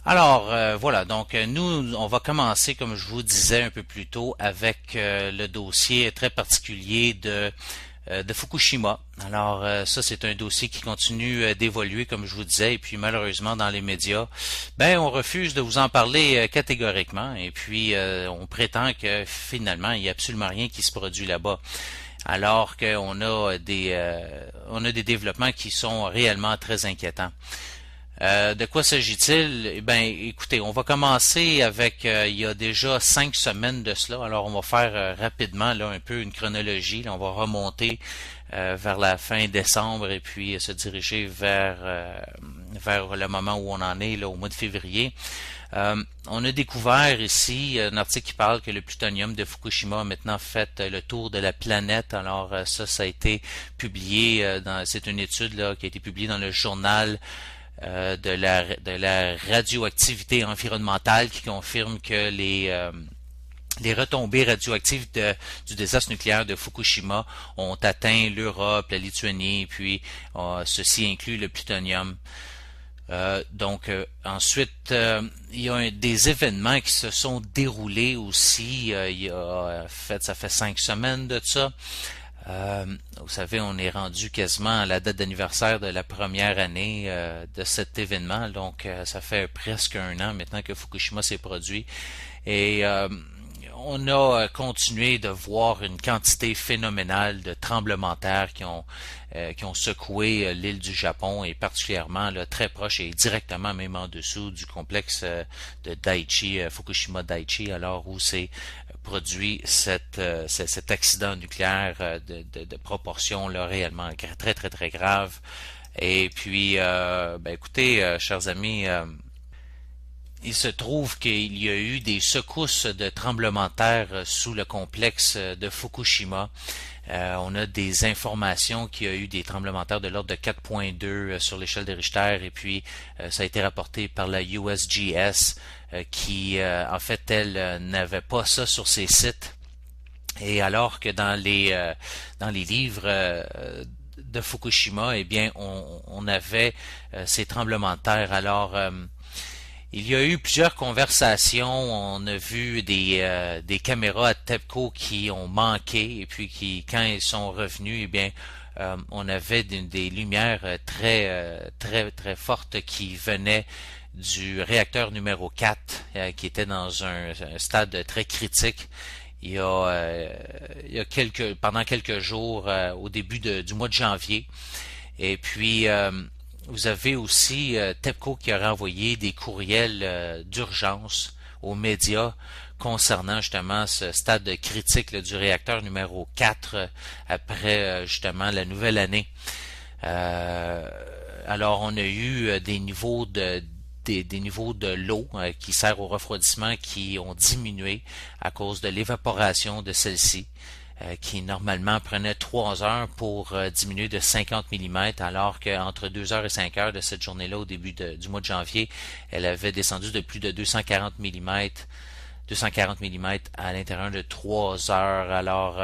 Alors, voilà, donc nous, on va commencer, comme je vous disais un peu plus tôt, avec le dossier très particulier de Fukushima. Alors, ça, c'est un dossier qui continue d'évoluer, comme je vous disais, et puis malheureusement, dans les médias, ben, on refuse de vous en parler catégoriquement, et puis on prétend que finalement, il n'y a absolument rien qui se produit là-bas. Alors qu'on a des développements qui sont réellement très inquiétants. De quoi s'agit-il? Eh bien, écoutez, on va commencer avec il y a déjà 5 semaines de cela. Alors, on va faire rapidement là un peu une chronologie. Là, on va remonter vers la fin décembre et puis se diriger vers le moment où on en est là au mois de février. On a découvert ici un article qui parle que le plutonium de Fukushima a maintenant fait le tour de la planète. Alors ça a été publié c'est une étude là qui a été publiée dans le journal de la radioactivité environnementale qui confirme que les retombées radioactives du désastre nucléaire de Fukushima ont atteint l'Europe, la Lituanie, et puis ceci inclut le plutonium. Ensuite, il y a des événements qui se sont déroulés aussi. Ça fait 5 semaines de ça. Vous savez, on est rendu quasiment à la date d'anniversaire de la première année de cet événement. Donc, ça fait presque un an maintenant que Fukushima s'est produit. Et on a continué de voir une quantité phénoménale de tremblements de terre qui ont secoué l'île du Japon et particulièrement là, très proche et directement même en dessous du complexe de Daiichi, Fukushima Daiichi, alors où c'est produit cet accident nucléaire de proportions là, réellement très très très grave. Et puis, écoutez, chers amis, il se trouve qu'il y a eu des secousses de tremblements de terre sous le complexe de Fukushima. On a des informations qu'il y a eu des tremblements de terre de l'ordre de 4,2 sur l'échelle de Richter et puis ça a été rapporté par la USGS qui, en fait, elle n'avait pas ça sur ses sites. Et alors que dans les livres de Fukushima, eh bien, on avait ces tremblements de terre. Alors, il y a eu plusieurs conversations. On a vu des caméras à TEPCO qui ont manqué et puis qui, quand ils sont revenus, eh bien, on avait des lumières très très fortes qui venaient du réacteur numéro 4 qui était dans un stade très critique. Pendant quelques jours au début du mois de janvier. Et puis vous avez aussi TEPCO qui a renvoyé des courriels d'urgence aux médias concernant justement ce stade critique là, du réacteur numéro 4 après justement la nouvelle année. Alors on a eu des niveaux de l'eau qui sert au refroidissement qui ont diminué à cause de l'évaporation de celle-ci, qui normalement prenait 3 heures pour diminuer de 50 mm, alors qu'entre 2 heures et 5 heures de cette journée-là, au début du mois de janvier, elle avait descendu de plus de 240 mm à l'intérieur de 3 heures. Alors,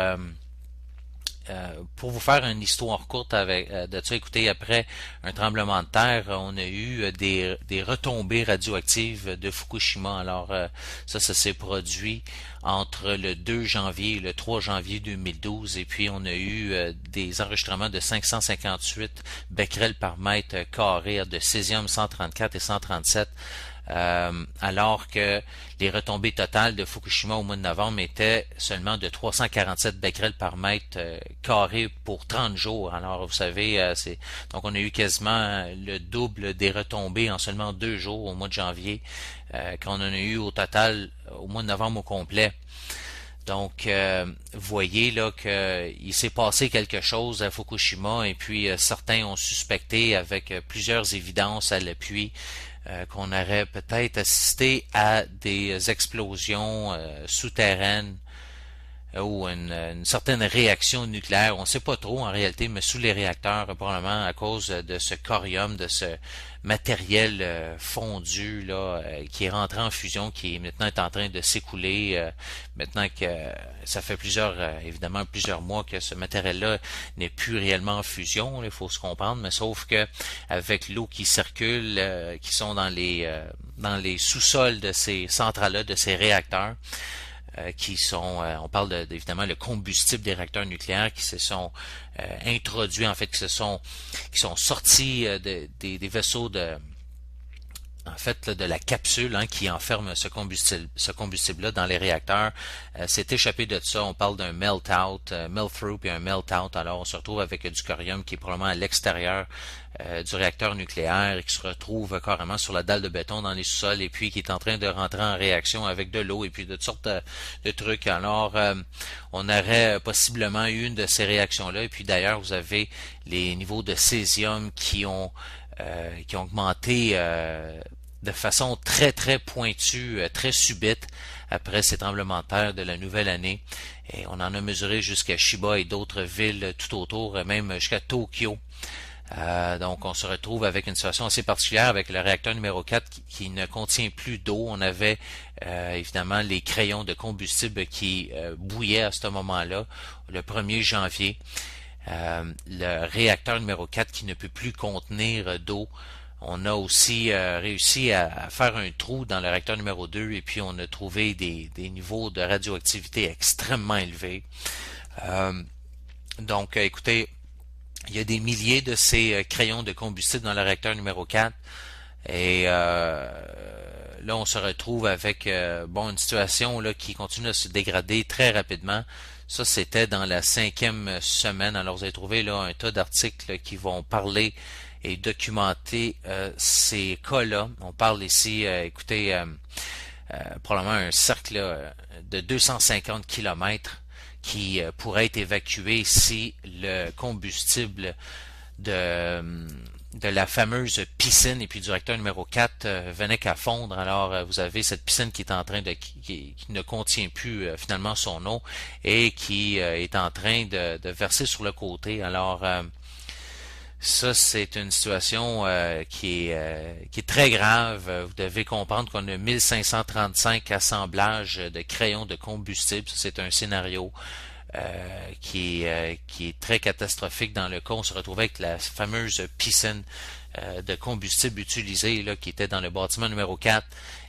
pour vous faire une histoire courte de ça, écoutez, après un tremblement de terre, on a eu des retombées radioactives de Fukushima. Alors ça s'est produit entre le 2 janvier et le 3 janvier 2012 et puis on a eu des enregistrements de 558 becquerels par mètre carré de césium 134 et 137. Alors que les retombées totales de Fukushima au mois de novembre étaient seulement de 347 becquerels par mètre carré pour 30 jours. Alors vous savez, donc on a eu quasiment le double des retombées en seulement 2 jours au mois de janvier, qu'on en a eu au total au mois de novembre au complet. Donc, vous voyez là qu'il s'est passé quelque chose à Fukushima et puis certains ont suspecté avec plusieurs évidences à l'appui qu'on aurait peut-être assisté à des explosions souterraines ou une certaine réaction nucléaire. On ne sait pas trop en réalité, mais sous les réacteurs, probablement à cause de ce corium, de ce matériel fondu là, qui est rentré en fusion, qui maintenant est en train de s'écouler. Maintenant que ça fait évidemment plusieurs mois que ce matériel-là n'est plus réellement en fusion, il faut se comprendre, mais sauf que avec l'eau qui circule, qui sont dans les sous-sols de ces centrales-là, de ces réacteurs, qui sont, on parle évidemment le combustible des réacteurs nucléaires qui se sont introduits, en fait, qui sont sortis des vaisseaux en fait, là, de la capsule qui enferme ce combustible-là dans les réacteurs. C'est échappé de ça. On parle d'un melt-out, melt-through puis un melt-out. Alors, on se retrouve avec du corium qui est probablement à l'extérieur du réacteur nucléaire et qui se retrouve carrément sur la dalle de béton dans les sous-sols et puis qui est en train de rentrer en réaction avec de l'eau et puis de toutes sortes de trucs. Alors, on aurait possiblement eu une de ces réactions-là. Et puis d'ailleurs, vous avez les niveaux de césium qui ont augmenté de façon très très pointue, très subite après ces tremblements de terre de la nouvelle année. Et on en a mesuré jusqu'à Chiba et d'autres villes tout autour, même jusqu'à Tokyo. Donc on se retrouve avec une situation assez particulière avec le réacteur numéro 4 qui ne contient plus d'eau. On avait évidemment les crayons de combustible qui bouillaient à ce moment-là, le 1er janvier. Le réacteur numéro 4 qui ne peut plus contenir d'eau. On a aussi réussi à faire un trou dans le réacteur numéro 2 et puis on a trouvé des niveaux de radioactivité extrêmement élevés. Donc, écoutez, il y a des milliers de ces crayons de combustible dans le réacteur numéro 4 et là, on se retrouve avec une situation là qui continue à se dégrader très rapidement. Ça, c'était dans la 5e semaine. Alors, vous avez trouvé là un tas d'articles qui vont parler et documenter ces cas-là. On parle ici, probablement un cercle de 250 kilomètres qui pourrait être évacué si le combustible de la fameuse piscine et puis du réacteur numéro 4 venait qu'à fondre. Alors vous avez cette piscine qui est en train qui ne contient plus finalement son eau et qui est en train de verser sur le côté. Alors ça, c'est une situation qui est très grave. Vous devez comprendre qu'on a 1535 assemblages de crayons de combustible. Ça, c'est un scénario qui est très catastrophique. Dans le cas, on se retrouvait avec la fameuse piscine de combustible utilisée là, qui était dans le bâtiment numéro 4.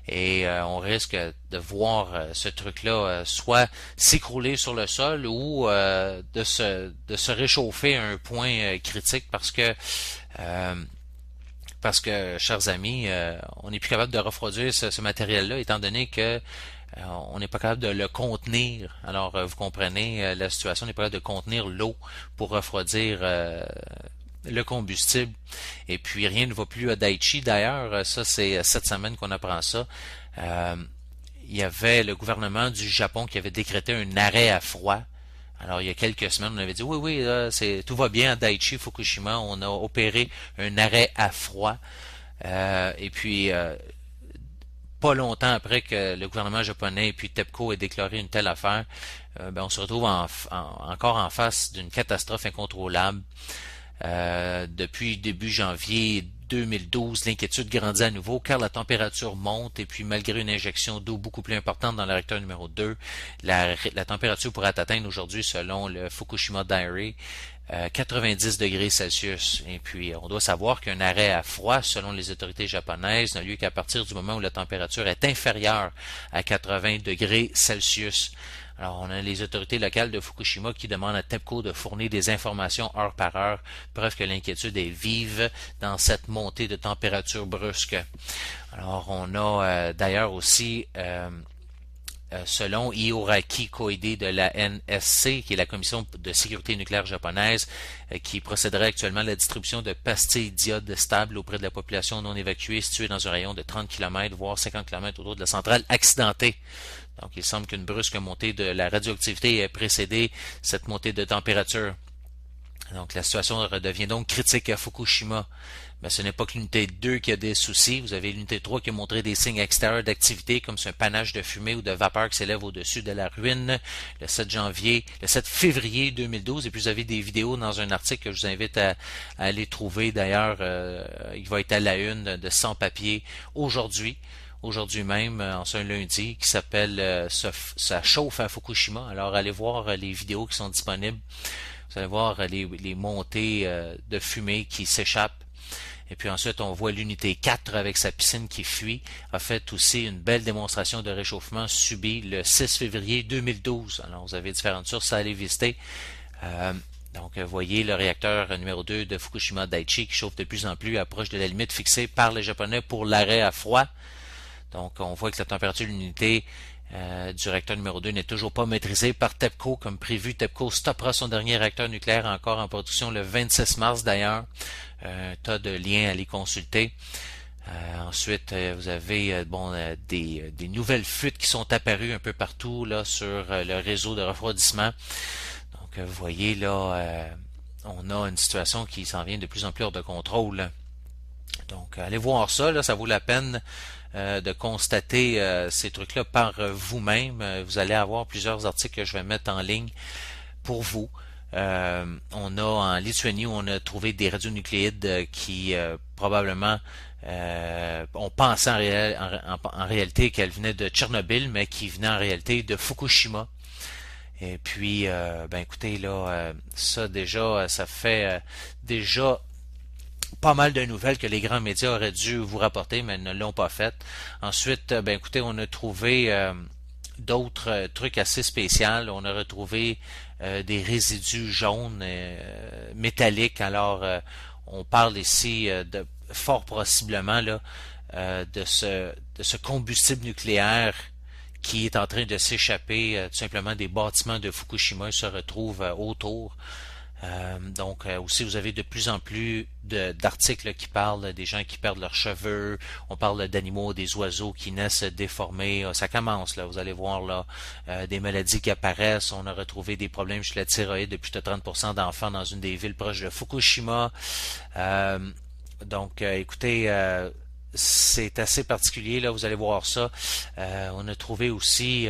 Et on risque de voir ce truc-là soit s'écrouler sur le sol ou de se réchauffer à un point critique parce que, chers amis, on n'est plus capable de refroidir ce matériel-là, étant donné que on n'est pas capable de le contenir. Alors, vous comprenez la situation, on n'est pas capable de contenir l'eau pour refroidir le combustible. Et puis, rien ne va plus à Daiichi. D'ailleurs, ça, c'est cette semaine qu'on apprend ça. Il y avait le gouvernement du Japon qui avait décrété un arrêt à froid. Alors, il y a quelques semaines, on avait dit, oui, tout va bien à Daiichi, Fukushima. On a opéré un arrêt à froid. Et puis, pas longtemps après que le gouvernement japonais et puis TEPCO ait déclaré une telle affaire, on se retrouve encore en face d'une catastrophe incontrôlable. Depuis début janvier 2012, l'inquiétude grandit à nouveau car la température monte et puis malgré une injection d'eau beaucoup plus importante dans le réacteur numéro 2, la température pourrait atteindre aujourd'hui, selon le Fukushima Diary, 90 degrés Celsius. Et puis, on doit savoir qu'un arrêt à froid, selon les autorités japonaises, n'a lieu qu'à partir du moment où la température est inférieure à 80 degrés Celsius. Alors, on a les autorités locales de Fukushima qui demandent à TEPCO de fournir des informations heure par heure, preuve que l'inquiétude est vive dans cette montée de température brusque. Alors, on a d'ailleurs aussi selon Ioraki Koide de la NSC, qui est la Commission de sécurité nucléaire japonaise, qui procéderait actuellement à la distribution de pastilles d'iode stables auprès de la population non évacuée située dans un rayon de 30 km, voire 50 km autour de la centrale accidentée. Donc, il semble qu'une brusque montée de la radioactivité ait précédé cette montée de température. Donc, la situation redevient donc critique à Fukushima. Mais ce n'est pas que l'unité 2 qui a des soucis. Vous avez l'unité 3 qui a montré des signes extérieurs d'activité, comme un panache de fumée ou de vapeur qui s'élève au-dessus de la ruine le 7 février 2012. Et puis vous avez des vidéos dans un article que je vous invite à aller trouver. D'ailleurs, il va être à la une de Sans Papier aujourd'hui même, en ce lundi, qui s'appelle Ça chauffe à Fukushima. Alors allez voir les vidéos qui sont disponibles. Vous allez voir les montées de fumée qui s'échappent. Et puis ensuite, on voit l'unité 4 avec sa piscine qui fuit, a fait aussi une belle démonstration de réchauffement subi le 6 février 2012. Alors, vous avez différentes sources à aller visiter. Donc, voyez le réacteur numéro 2 de Fukushima Daiichi qui chauffe de plus en plus, approche de la limite fixée par les Japonais pour l'arrêt à froid. Donc, on voit que la température de l'unité du réacteur numéro 2 n'est toujours pas maîtrisée par TEPCO comme prévu. TEPCO stoppera son dernier réacteur nucléaire encore en production le 26 mars d'ailleurs. Un tas de liens à les consulter. Ensuite, vous avez des nouvelles fuites qui sont apparues un peu partout là sur le réseau de refroidissement. Donc, vous voyez là, on a une situation qui s'en vient de plus en plus hors de contrôle. Donc, allez voir ça, là, ça vaut la peine de constater ces trucs-là par vous-même. Vous allez avoir plusieurs articles que je vais mettre en ligne pour vous. On a en Lituanie où on a trouvé des radionucléides qui probablement on pensait en réalité qu'elles venaient de Tchernobyl, mais qui venaient en réalité de Fukushima. Et puis, écoutez, là, ça déjà, ça fait déjà pas mal de nouvelles que les grands médias auraient dû vous rapporter, mais ne l'ont pas fait. Ensuite, écoutez, on a trouvé d'autres trucs assez spéciaux. On a retrouvé des résidus jaunes métalliques. Alors, on parle ici de fort possiblement là, de ce combustible nucléaire qui est en train de s'échapper tout simplement des bâtiments de Fukushima. Il se retrouve autour. Donc aussi vous avez de plus en plus d'articles qui parlent des gens qui perdent leurs cheveux, on parle d'animaux, des oiseaux qui naissent déformés, ça commence là, vous allez voir là des maladies qui apparaissent, on a retrouvé des problèmes chez la thyroïde de plus de 30% d'enfants dans une des villes proches de Fukushima. Écoutez, c'est assez particulier là, vous allez voir ça. On a trouvé aussi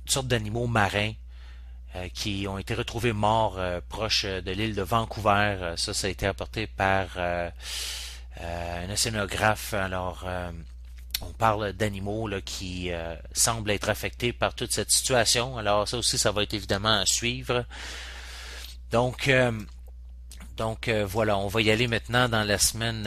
toutes sortes d'animaux marins qui ont été retrouvés morts proche de l'île de Vancouver. Ça a été apporté par un océanographe. Alors, on parle d'animaux là, qui semblent être affectés par toute cette situation. Alors, ça aussi, ça va être évidemment à suivre. Donc, voilà, on va y aller maintenant dans la semaine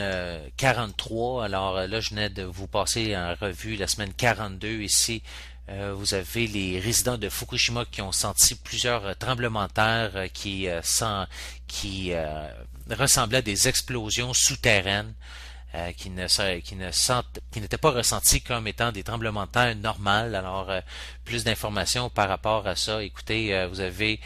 43. Alors là, je venais de vous passer en revue la semaine 42 ici. Vous avez les résidents de Fukushima qui ont senti plusieurs tremblements de terre qui ressemblaient à des explosions souterraines qui n'étaient pas ressentis comme étant des tremblements de terre normaux. Alors, plus d'informations par rapport à ça. Écoutez, vous avez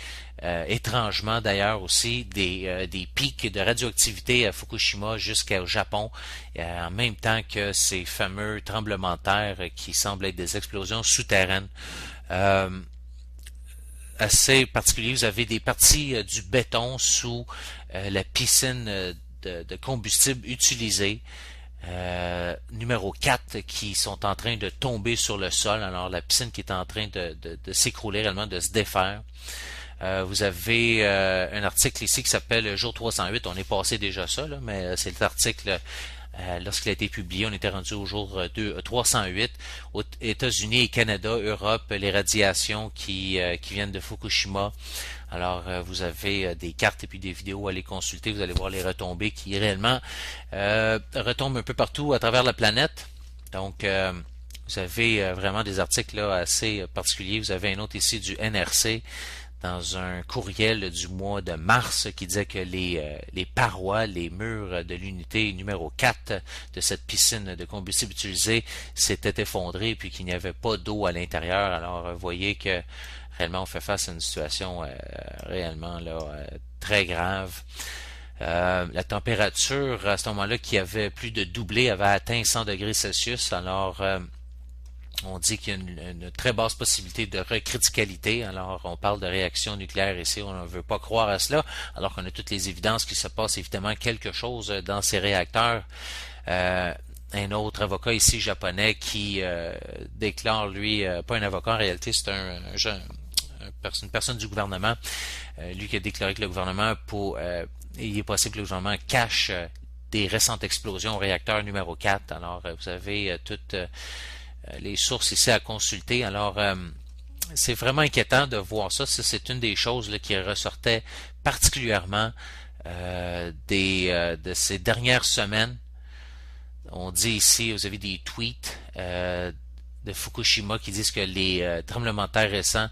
étrangement d'ailleurs aussi des pics de radioactivité à Fukushima jusqu'au Japon, en même temps que ces fameux tremblements de terre qui semblent être des explosions souterraines. Assez particulier, vous avez des parties du béton sous la piscine de combustible utilisée. Numéro 4 qui sont en train de tomber sur le sol. Alors la piscine qui est en train de s'écrouler réellement, de se défaire. Vous avez un article ici qui s'appelle Jour 308. On est passé déjà ça, là, mais c'est l'article lorsqu'il a été publié. On était rendu au jour 308. Aux États-Unis et Canada, Europe, les radiations qui viennent de Fukushima. Alors, vous avez des cartes et puis des vidéos à les consulter. Vous allez voir les retombées qui réellement retombent un peu partout à travers la planète. Donc, vous avez vraiment des articles là, assez particuliers. Vous avez un autre ici du NRC dans un courriel du mois de mars qui disait que les parois, les murs de l'unité numéro 4 de cette piscine de combustible utilisé s'étaient effondrés puis qu'il n'y avait pas d'eau à l'intérieur. Alors, vous voyez que réellement on fait face à une situation réellement là, très grave. La température à ce moment-là qui avait plus de doublé avait atteint 100 degrés Celsius. Alors On dit qu'il y a une très basse possibilité de recriticalité. Alors, on parle de réaction nucléaire ici. On ne veut pas croire à cela, alors qu'on a toutes les évidences qu'il se passe évidemment quelque chose dans ces réacteurs. Un autre avocat ici japonais qui déclare, lui, pas un avocat en réalité, c'est une personne du gouvernement, lui qui a déclaré que le gouvernement, il est possible que le gouvernement cache des récentes explosions au réacteur numéro 4. Alors, vous avez toutes les sources ici à consulter. Alors, c'est vraiment inquiétant de voir ça. C'est une des choses là, qui ressortait particulièrement de ces dernières semaines. On dit ici, vous avez des tweets de Fukushima qui disent que les tremblements de terre récents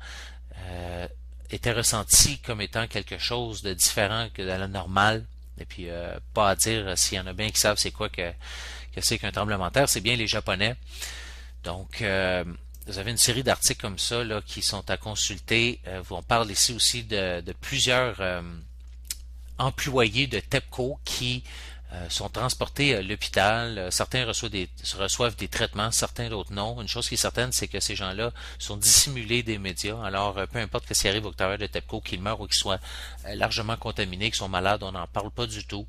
étaient ressentis comme étant quelque chose de différent que de la normale. Et puis, pas à dire s'il y en a bien qui savent c'est quoi que c'est qu'un tremblement de terre, c'est bien les Japonais. Donc, vous avez une série d'articles comme ça là, qui sont à consulter. On parle ici aussi de plusieurs employés de TEPCO qui sont transportés à l'hôpital. Certains reçoivent des traitements, certains d'autres non. Une chose qui est certaine, c'est que ces gens-là sont dissimulés des médias. Alors, peu importe ce qui arrive aux travailleurs de TEPCO, qu'ils meurent ou qu'ils soient largement contaminés, qu'ils sont malades, on n'en parle pas du tout.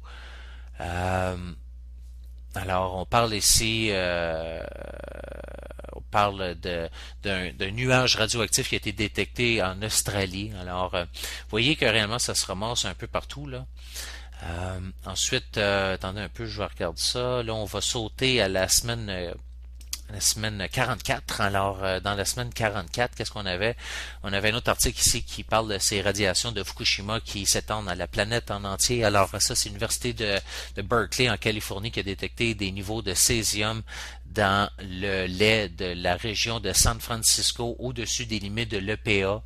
Alors, on parle ici, on parle d'un nuage radioactif qui a été détecté en Australie. Alors, vous voyez que réellement, ça se ramasse un peu partout, là. Ensuite, attendez un peu, je vais regarder ça. Là, on va sauter à la semaine 44. Alors, dans la semaine 44, qu'est-ce qu'on avait? On avait un autre article ici qui parle de ces radiations de Fukushima qui s'étendent à la planète en entier. Alors, ça, c'est l'université de Berkeley en Californie qui a détecté des niveaux de césium dans le lait de la région de San Francisco au-dessus des limites de l'EPA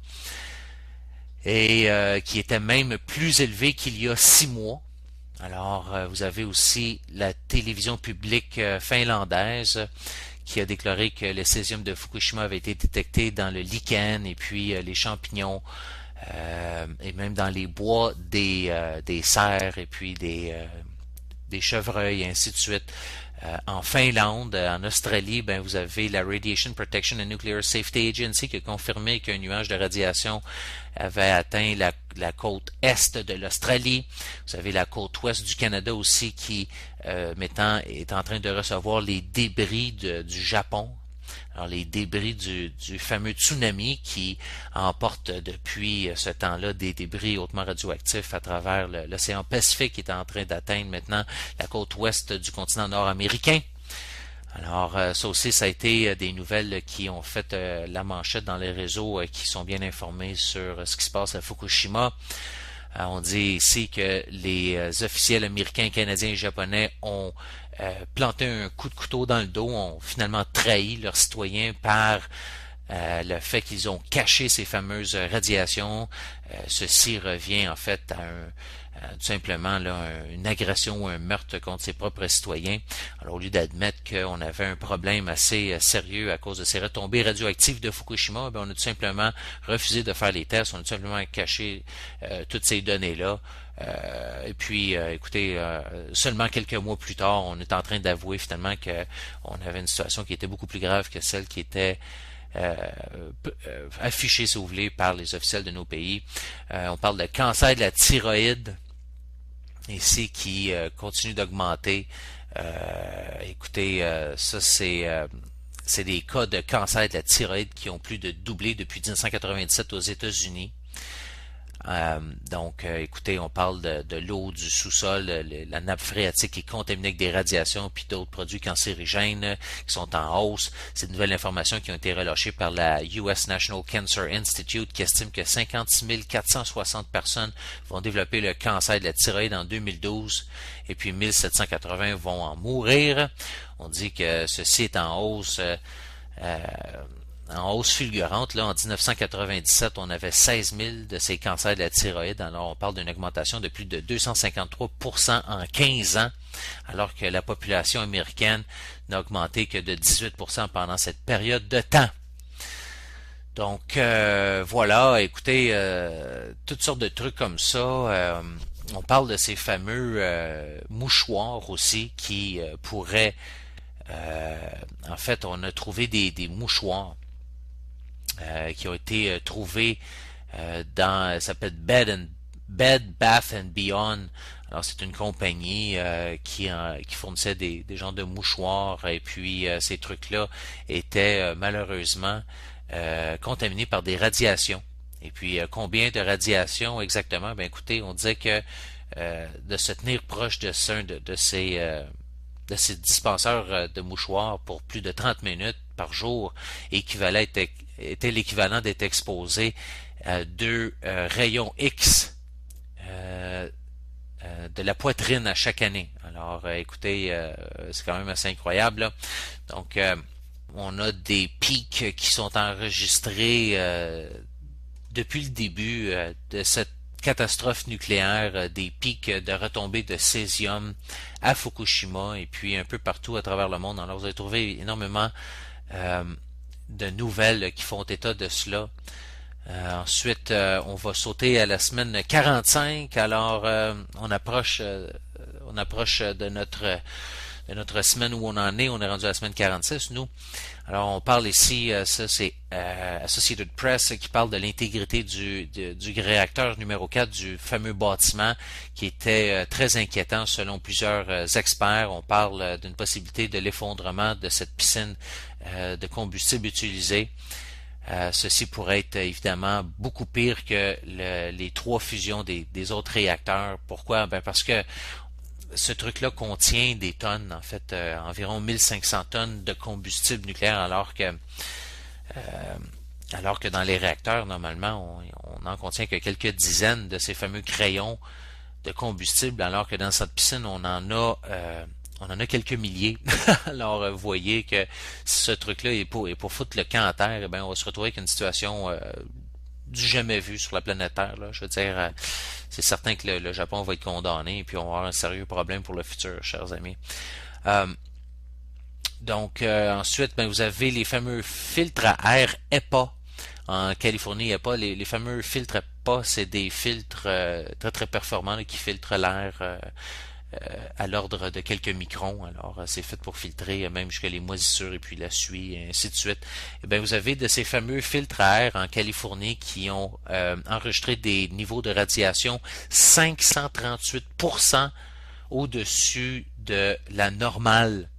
et qui était même plus élevé qu'il y a 6 mois. Alors, vous avez aussi la télévision publique finlandaise qui a déclaré que le césium de Fukushima avait été détecté dans le lichen et puis les champignons et même dans les bois des cerfs et puis des chevreuils et ainsi de suite. En Finlande, en Australie, ben vous avez la Radiation Protection and Nuclear Safety Agency qui a confirmé qu'un nuage de radiation avait atteint la côte est de l'Australie. Vous avez la côte ouest du Canada aussi qui maintenant est en train de recevoir les débris du Japon. Alors les débris du fameux tsunami qui emporte depuis ce temps-là des débris hautement radioactifs à travers l'océan Pacifique qui est en train d'atteindre maintenant la côte ouest du continent nord-américain. Alors ça aussi, ça a été des nouvelles qui ont fait la manchette dans les réseaux qui sont bien informés sur ce qui se passe à Fukushima. On dit ici que les officiels américains, canadiens et japonais ont planté un coup de couteau dans le dos, ont finalement trahi leurs citoyens par le fait qu'ils ont caché ces fameuses radiations. Ceci revient en fait à tout simplement là, une agression ou un meurtre contre ses propres citoyens. Alors au lieu d'admettre qu'on avait un problème assez sérieux à cause de ces retombées radioactives de Fukushima, on a tout simplement refusé de faire les tests, on a tout simplement caché toutes ces données-là. Et puis, écoutez, seulement quelques mois plus tard, on est en train d'avouer finalement qu'on avait une situation qui était beaucoup plus grave que celle qui était affichée, si vous voulez, par les officiels de nos pays. On parle de cancer de la thyroïde ici qui continue d'augmenter. Écoutez, ça c'est des cas de cancer de la thyroïde qui ont plus de doublé depuis 1997 aux États-Unis. Donc, écoutez, on parle de l'eau du sous-sol, la nappe phréatique qui est contaminée avec des radiations puis d'autres produits cancérigènes qui sont en hausse. C'est de nouvelles informations qui ont été relâchées par la US National Cancer Institute qui estime que 56 460 personnes vont développer le cancer de la thyroïde en 2012 et puis 1780 vont en mourir. On dit que ceci est en hausse fulgurante. Là, en 1997, on avait 16 000 de ces cancers de la thyroïde. Alors, on parle d'une augmentation de plus de 253% en 15 ans, alors que la population américaine n'a augmenté que de 18% pendant cette période de temps. Donc, voilà, écoutez, toutes sortes de trucs comme ça. On parle de ces fameux mouchoirs aussi qui pourraient En fait, on a trouvé des mouchoirs qui ont été trouvés ça s'appelle Bed Bath and Beyond. Alors c'est une compagnie qui fournissait des genres de mouchoirs et puis ces trucs-là étaient malheureusement contaminés par des radiations. Et puis combien de radiations exactement? Ben écoutez, on disait que de se tenir proche de ces dispenseurs de mouchoirs pour plus de 30 minutes par jour était l'équivalent d'être exposé à deux rayons X de la poitrine à chaque année. Alors, écoutez, c'est quand même assez incroyable, là. Donc, on a des pics qui sont enregistrés depuis le début de cette catastrophe nucléaire, des pics de retombées de césium à Fukushima et puis un peu partout à travers le monde. Alors, vous allez trouver énormément de nouvelles qui font état de cela. Ensuite, on va sauter à la semaine 45. Alors, on approche de notre semaine où on en est. On est rendu à la semaine 46, nous. Alors, on parle ici, ça c'est Associated Press qui parle de l'intégrité du réacteur numéro 4 du fameux bâtiment qui était très inquiétant selon plusieurs experts. On parle d'une possibilité de l'effondrement de cette piscine de combustible utilisé. Ceci pourrait être évidemment beaucoup pire que les trois fusions des autres réacteurs. Pourquoi? Ben parce que ce truc-là contient des tonnes, en fait, environ 1500 tonnes de combustible nucléaire, alors que dans les réacteurs, normalement, on en contient que quelques dizaines de ces fameux crayons de combustible, alors que dans cette piscine, on en a quelques milliers. Alors, vous voyez que si ce truc-là est pour foutre le camp à terre, eh bien, on va se retrouver avec une situation du jamais vu sur la planète Terre. Là. Je veux dire, c'est certain que le Japon va être condamné et puis on va avoir un sérieux problème pour le futur, chers amis. Donc, ensuite, ben, vous avez les fameux filtres à air EPA. En Californie, EPA, les fameux filtres EPA, c'est des filtres très très performants là, qui filtrent l'air à l'ordre de quelques microns. Alors, c'est fait pour filtrer même jusqu'à les moisissures et puis la suie et ainsi de suite. Et bien, vous avez de ces fameux filtres à air en Californie qui ont enregistré des niveaux de radiation 538% au-dessus de la normale.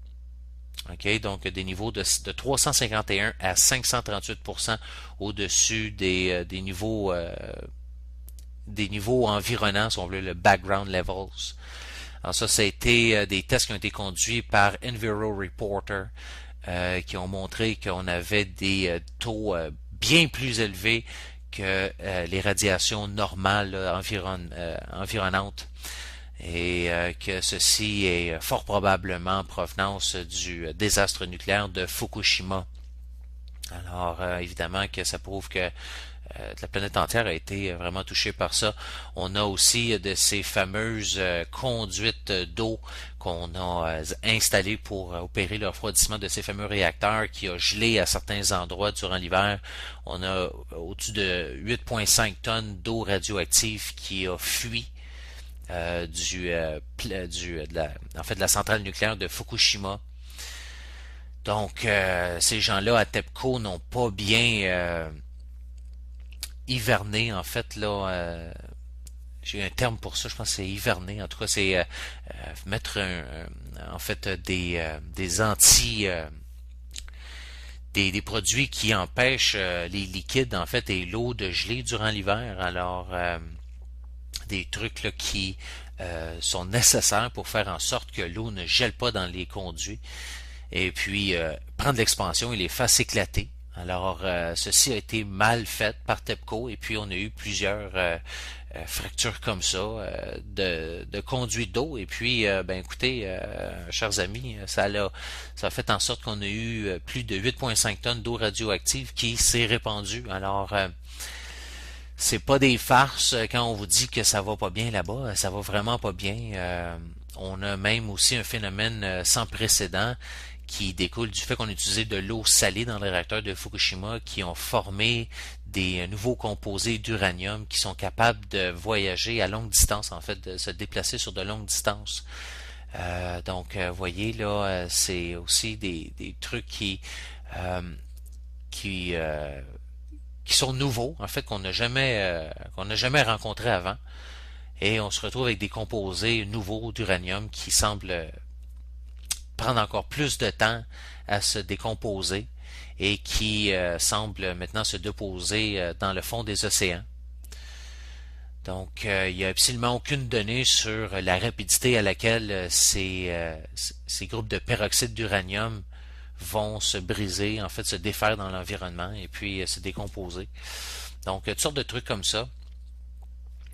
OK, donc des niveaux de 351 à 538% au-dessus des niveaux environnants, si on veut, le background levels. Alors ça a été des tests qui ont été conduits par Enviro Reporter qui ont montré qu'on avait des taux bien plus élevés que les radiations normales environnantes et que ceci est fort probablement en provenance du désastre nucléaire de Fukushima. Alors évidemment que ça prouve que la planète entière a été vraiment touchée par ça. On a aussi de ces fameuses conduites d'eau qu'on a installées pour opérer le refroidissement de ces fameux réacteurs qui a gelé à certains endroits durant l'hiver. On a au-dessus de 8,5 tonnes d'eau radioactive qui a fui de la centrale nucléaire de Fukushima. Donc, ces gens-là à TEPCO n'ont pas bien hiverné, en fait, là. J'ai un terme pour ça, je pense que c'est hiverner. En tout cas, c'est mettre en fait des des produits qui empêchent les liquides, en fait, et l'eau de geler durant l'hiver. Alors, des trucs là, qui sont nécessaires pour faire en sorte que l'eau ne gèle pas dans les conduits et puis prendre l'expansion et les fasse éclater. Alors, ceci a été mal fait par TEPCO et puis on a eu plusieurs fractures comme ça de conduits d'eau et puis, ben écoutez, chers amis, ça a fait en sorte qu'on a eu plus de 8,5 tonnes d'eau radioactive qui s'est répandue. Alors, c'est pas des farces quand on vous dit que ça va pas bien là-bas, ça va vraiment pas bien. On a même aussi un phénomène sans précédent qui découle du fait qu'on a utilisé de l'eau salée dans les réacteurs de Fukushima qui ont formé des nouveaux composés d'uranium qui sont capables de voyager à longue distance, en fait, de se déplacer sur de longues distances. Vous voyez là, c'est aussi des trucs euh, qui, euh, qui sont nouveaux, en fait, qu'on n'a jamais rencontrés avant. Et on se retrouve avec des composés nouveaux d'uranium qui semblent prendre encore plus de temps à se décomposer et qui semblent maintenant se déposer dans le fond des océans. Il n'y a absolument aucune donnée sur la rapidité à laquelle ces groupes de peroxyde d'uranium vont se briser, en fait se défaire dans l'environnement et puis se décomposer. Donc, toutes sortes de trucs comme ça.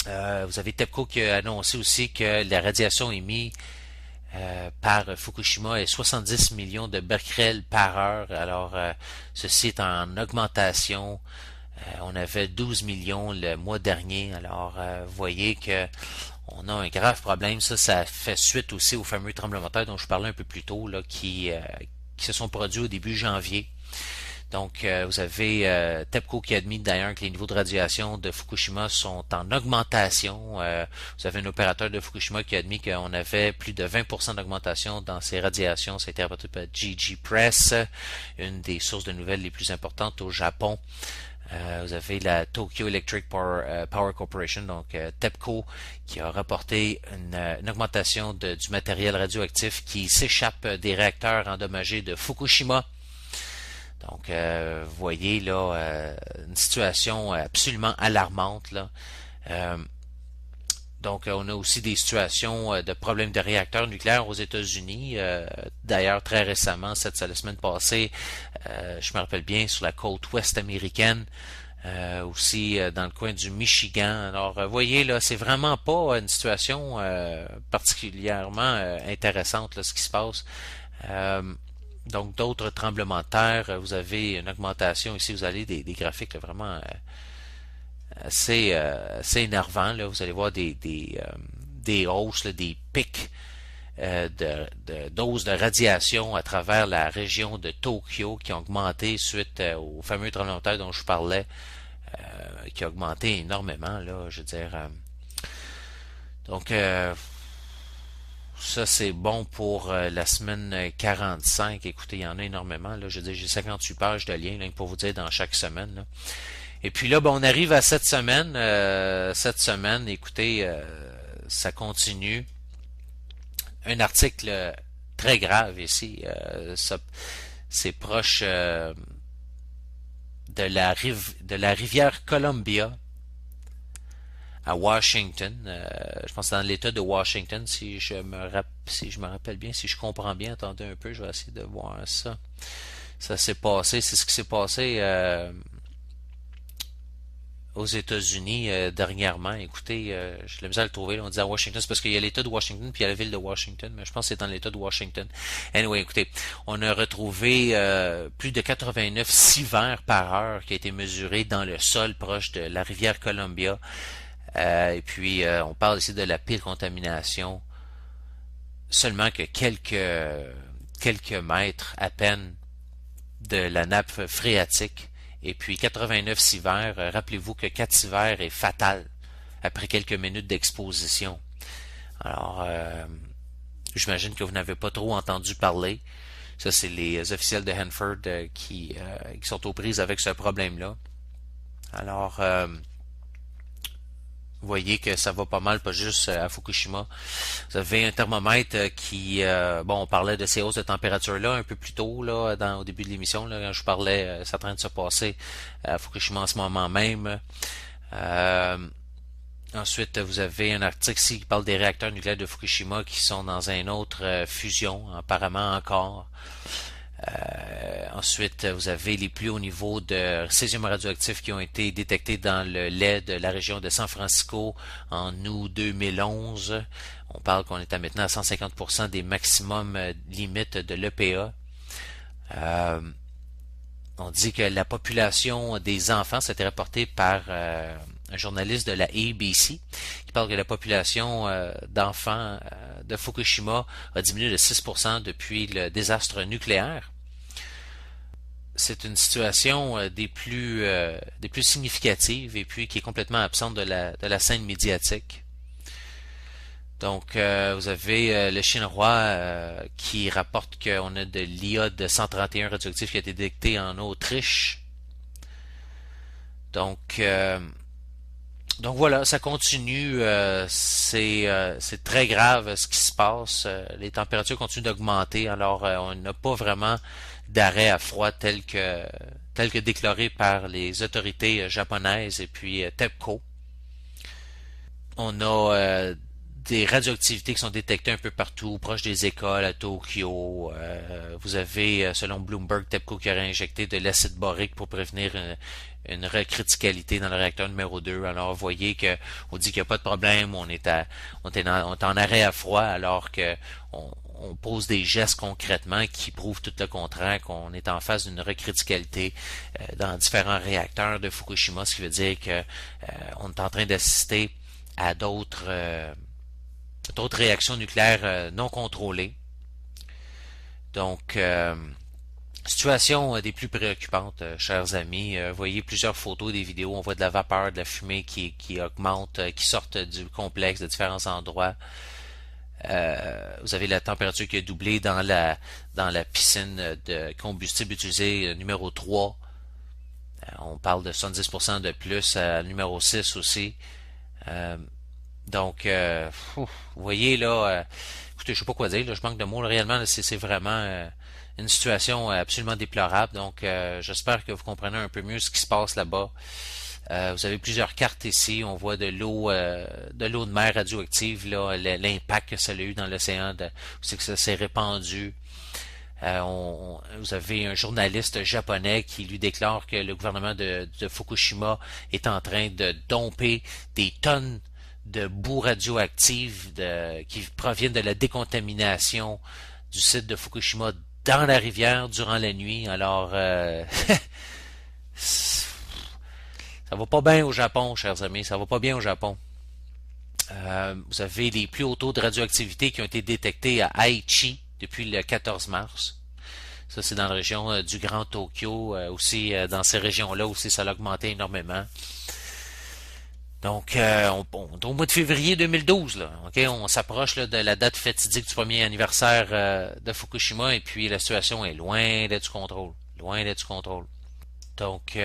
Vous avez TEPCO qui a annoncé aussi que la radiation émise par Fukushima est 70 millions de becquerels par heure. Alors, ceci est en augmentation. On avait 12 millions le mois dernier. Alors, vous voyez que on a un grave problème. Ça fait suite aussi aux fameux tremblements de terre dont je parlais un peu plus tôt, là, qui se sont produits au début janvier. Vous avez TEPCO qui admet d'ailleurs que les niveaux de radiation de Fukushima sont en augmentation. Vous avez un opérateur de Fukushima qui a admis qu'on avait plus de 20% d'augmentation dans ces radiations. Ça a été rapporté par GG Press, une des sources de nouvelles les plus importantes au Japon. Vous avez la Tokyo Electric Power Corporation, TEPCO, qui a rapporté une augmentation du matériel radioactif qui s'échappe des réacteurs endommagés de Fukushima. Vous voyez là une situation absolument alarmante là. On a aussi des situations de problèmes de réacteurs nucléaires aux États-Unis. D'ailleurs, très récemment, la semaine passée, je me rappelle bien, sur la côte ouest américaine, aussi dans le coin du Michigan. Alors, vous voyez, là, c'est vraiment pas une situation particulièrement intéressante, là, ce qui se passe. D'autres tremblements de terre, vous avez une augmentation ici, vous avez des graphiques là, vraiment assez énervants. Là. Vous allez voir des hausses, là, des pics de doses de radiation à travers la région de Tokyo qui ont augmenté suite au fameux tremblement de terre dont je parlais, qui a augmenté énormément, là, je veux dire. Ça, c'est bon pour la semaine 45. Écoutez, il y en a énormément. Là. Je veux dire, j'ai 58 pages de liens là, pour vous dire dans chaque semaine. Là. Et puis là, on arrive à cette semaine. Cette semaine, écoutez, ça continue. Un article très grave ici. C'est proche de la rivière Columbia à Washington. Je pense que c'est dans l'État de Washington, si je me rappelle bien, si je comprends bien. Attendez un peu, je vais essayer de voir ça. Ça s'est passé, c'est ce qui s'est passé aux États-Unis dernièrement. Écoutez, j'ai la misère à le trouver. Là, on dit à Washington, c'est parce qu'il y a l'État de Washington puis il y a la ville de Washington, mais je pense que c'est dans l'État de Washington. Anyway, écoutez, on a retrouvé plus de 89 sieverts par heure qui a été mesuré dans le sol proche de la rivière Columbia. Et puis, on parle ici de la pire contamination seulement que quelques mètres à peine de la nappe phréatique. Et puis 89 sieverts, rappelez-vous que 4 sieverts est fatal après quelques minutes d'exposition. Alors, j'imagine que vous n'avez pas trop entendu parler. Ça, c'est les officiels de Hanford qui sont aux prises avec ce problème-là. Alors, vous voyez que ça va pas mal, pas juste à Fukushima. Vous avez un thermomètre qui, on parlait de ces hausses de température-là un peu plus tôt, là, au début de l'émission, là, quand je parlais, c'est en train de se passer à Fukushima en ce moment même. Ensuite, vous avez un article ici qui parle des réacteurs nucléaires de Fukushima qui sont dans une autre fusion, apparemment encore. Ensuite, vous avez les plus hauts niveaux de césium radioactif qui ont été détectés dans le lait de la région de San Francisco en août 2011. On parle qu'on est maintenant à 150% des maximums limites de l'EPA. On dit que la population des enfants, c'était rapporté par un journaliste de la ABC, qui parle que la population d'enfants de Fukushima a diminué de 6% depuis le désastre nucléaire. C'est une situation des plus significatives et puis qui est complètement absente de la scène médiatique. Donc, vous avez le Chinois qui rapporte qu'on a de l'iode 131 radioactif qui a été détecté en Autriche. Donc, donc voilà, ça continue. C'est très grave ce qui se passe. Les températures continuent d'augmenter. Alors, on n'a pas vraiment d'arrêt à froid tel que déclaré par les autorités japonaises et puis TEPCO. On a des radioactivités qui sont détectées un peu partout, proche des écoles, à Tokyo. Vous avez, selon Bloomberg, TEPCO qui aurait injecté de l'acide borique pour prévenir une recriticalité dans le réacteur numéro 2. Alors, vous voyez que on dit qu'il n'y a pas de problème, on est en arrêt à froid, alors que on pose des gestes concrètement qui prouvent tout le contraire, qu'on est en face d'une recriticalité dans différents réacteurs de Fukushima, ce qui veut dire que on est en train d'assister à d'autres réactions nucléaires non contrôlées. Donc, situation des plus préoccupantes, chers amis. Vous voyez plusieurs photos, des vidéos, on voit de la vapeur, de la fumée qui augmente, qui sortent du complexe de différents endroits. Vous avez la température qui a doublé dans la piscine de combustible utilisé numéro 3. On parle de 70% de plus à numéro 6 aussi. Donc, vous voyez là, écoutez, je sais pas quoi dire, là, je manque de mots. Là, réellement, c'est vraiment une situation absolument déplorable. Donc, j'espère que vous comprenez un peu mieux ce qui se passe là-bas. Vous avez plusieurs cartes ici. On voit de l'eau de mer radioactive, là, l'impact que ça a eu dans l'océan, c'est que ça s'est répandu. Vous avez un journaliste japonais qui lui déclare que le gouvernement de Fukushima est en train de domper des tonnes de boue radioactive qui proviennent de la décontamination du site de Fukushima dans la rivière durant la nuit. Alors, ça va pas bien au Japon, chers amis, ça va pas bien au Japon. Vous avez les plus hauts taux de radioactivité qui ont été détectés à Aichi depuis le 14 mars. Ça, c'est dans la région du Grand Tokyo. Aussi, dans ces régions-là aussi, ça a augmenté énormément. Donc, on est au mois de février 2012, là. Okay? On s'approche là, de la date fatidique du premier anniversaire de Fukushima et puis la situation est loin d'être du contrôle. Loin d'être du contrôle. Donc,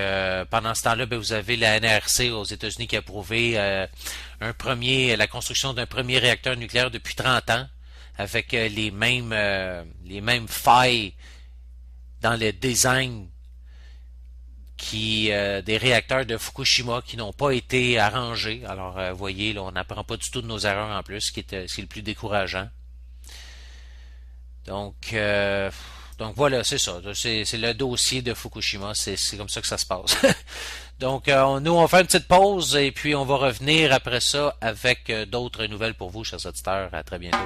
pendant ce temps-là, vous avez la NRC aux États-Unis qui a approuvé la construction d'un premier réacteur nucléaire depuis 30 ans, avec les mêmes failles dans le design des réacteurs de Fukushima qui n'ont pas été arrangés. Alors, vous voyez, là, on n'apprend pas du tout de nos erreurs en plus, ce qui est le plus décourageant. Donc voilà, c'est ça. C'est le dossier de Fukushima. C'est comme ça que ça se passe. Donc, nous, on fait une petite pause et puis on va revenir après ça avec d'autres nouvelles pour vous, chers auditeurs. À très bientôt.